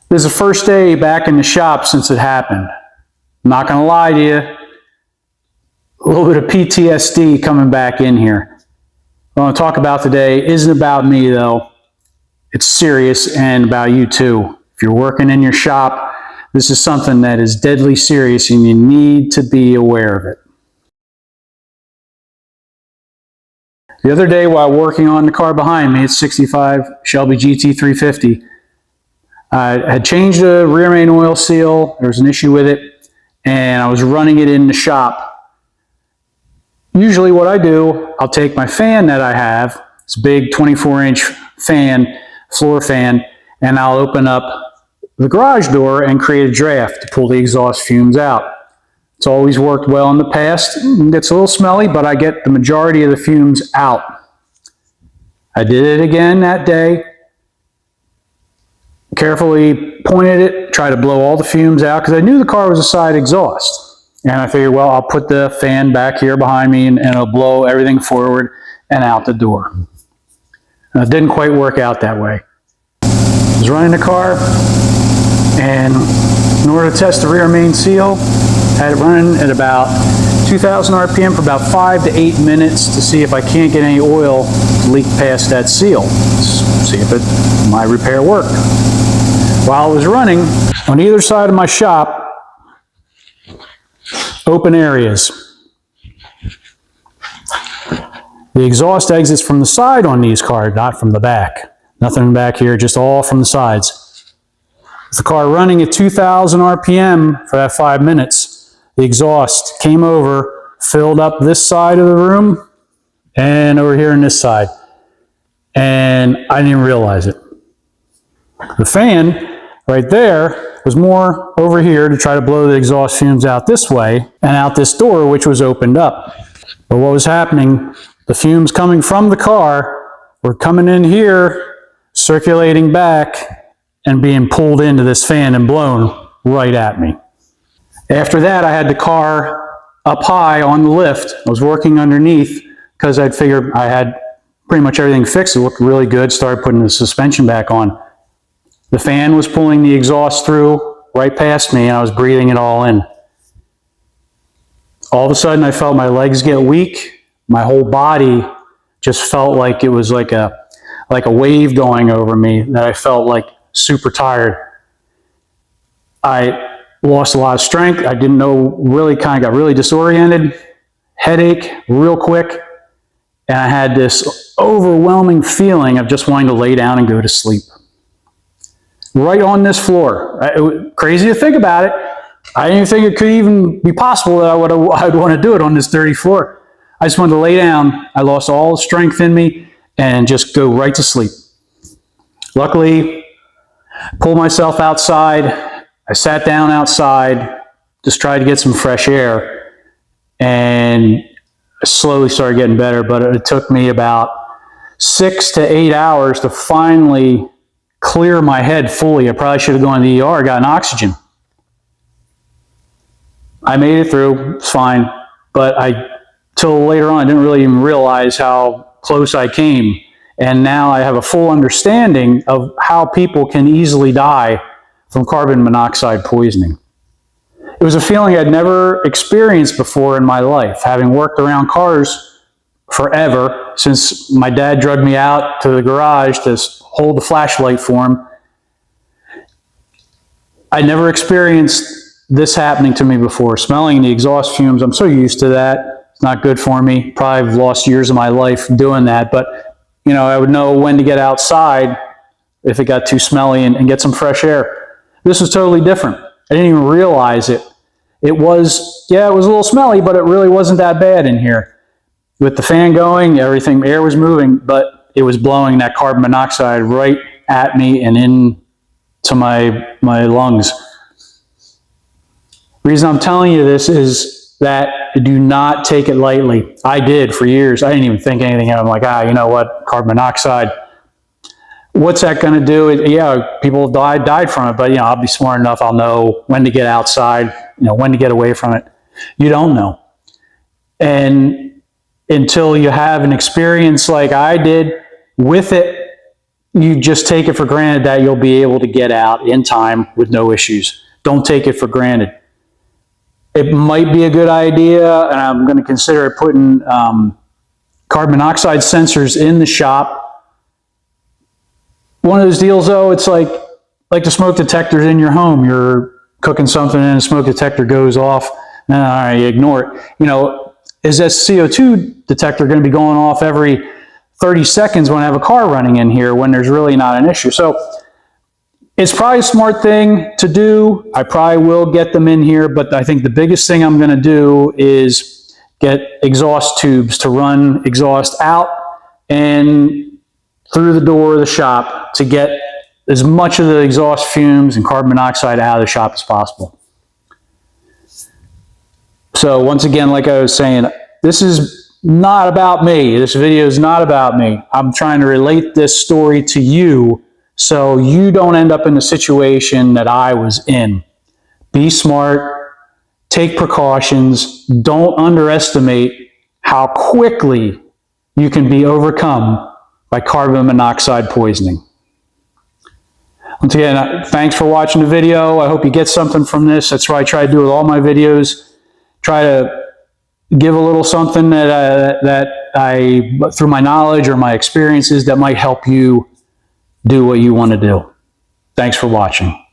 This is the first day back in the shop since it happened. I'm not going to lie to you. A little bit of PTSD coming back in here. What I want to talk about today isn't about me, though. It's serious and about you, too. If you're working in your shop, this is something that is deadly serious and you need to be aware of it. The other day while working on the car behind me, it's 65 Shelby GT350, I had changed the rear main oil seal. There was an issue with it, and I was running it in the shop. Usually what I do, I'll take my fan that I have, it's a big 24-inch fan, floor fan, and I'll open up the garage door and create a draft to pull the exhaust fumes out. It's always worked well in the past. It gets a little smelly, but I get the majority of the fumes out. I did it again that day. Carefully pointed it, tried to blow all the fumes out because I knew the car was a side exhaust. And I figured, well, I'll put the fan back here behind me and it'll blow everything forward and out the door. And it didn't quite work out that way. I was running the car, and in order to test the rear main seal, I had it running at about 2,000 RPM for about 5 to 8 minutes to see if I can't get any oil to leak past that seal. See if my repair worked. While I was running, on either side of my shop, open areas. The exhaust exits from the side on these cars, not from the back. Nothing back here, just all from the sides. With the car running at 2,000 RPM for that 5 minutes, the exhaust came over, filled up this side of the room, and over here on this side. And I didn't even realize it. The fan right there was more over here to try to blow the exhaust fumes out this way and out this door, which was opened up. But what was happening, the fumes coming from the car were coming in here, circulating back, and being pulled into this fan and blown right at me. After that, I had the car up high on the lift. I was working underneath because I'd figured I had pretty much everything fixed. It looked really good. Started putting the suspension back on. The fan was pulling the exhaust through right past me, and I was breathing it all in. All of a sudden, I felt my legs get weak. My whole body just felt like it was like a wave going over me, that I felt like super tired. I lost a lot of strength. I didn't know, got really disoriented, headache real quick, and I had this overwhelming feeling of just wanting to lay down and go to sleep. Right on this floor. Crazy to think about it. I didn't think it could even be possible that I'd want to do it on this dirty floor. I just wanted to lay down. I lost all the strength in me and just go right to sleep. Luckily, pulled myself outside. I sat down outside, just tried to get some fresh air, and I slowly started getting better, but it took me about 6 to 8 hours to finally clear my head fully. I probably should have gone to the ER, gotten oxygen. I made it through, it's fine, but till later on, I didn't really even realize how close I came. And now I have a full understanding of how people can easily die from carbon monoxide poisoning. It was a feeling I'd never experienced before in my life, having worked around cars forever, since my dad drugged me out to the garage to hold the flashlight for him. I never experienced this happening to me before. Smelling the exhaust fumes, I'm so used to that. It's not good for me. Probably lost years of my life doing that, but I would know when to get outside if it got too smelly and get some fresh air. This was totally different. I didn't even realize it. It was a little smelly, but it really wasn't that bad in here. With the fan going, everything, air was moving, but it was blowing that carbon monoxide right at me and into my lungs. The reason I'm telling you this is that do not take it lightly. I did for years. I didn't even think anything of it. I'm like, you know what, carbon monoxide. What's that going to do? People died from it, but I'll be smart enough. I'll know when to get outside, when to get away from it. You don't know. And until you have an experience like I did with it, you just take it for granted that you'll be able to get out in time with no issues. Don't take it for granted. It might be a good idea, and I'm going to consider putting carbon monoxide sensors in the shop. One of those deals, though, it's like the smoke detectors in your home. You're cooking something and a smoke detector goes off, and you ignore it. You know, is this CO2 detector going to be going off every 30 seconds when I have a car running in here when there's really not an issue? So it's probably a smart thing to do. I probably will get them in here, but I think the biggest thing I'm going to do is get exhaust tubes to run exhaust out and through the door of the shop to get as much of the exhaust fumes and carbon monoxide out of the shop as possible. So once again, like I was saying, this is not about me. This video is not about me. I'm trying to relate this story to you so you don't end up in the situation that I was in. Be smart, take precautions, don't underestimate how quickly you can be overcome by carbon monoxide poisoning. Once again, thanks for watching the video. I hope you get something from this. That's what I try to do with all my videos. Try to give a little something that I, through my knowledge or my experiences, that might help you do what you want to do. Thanks for watching.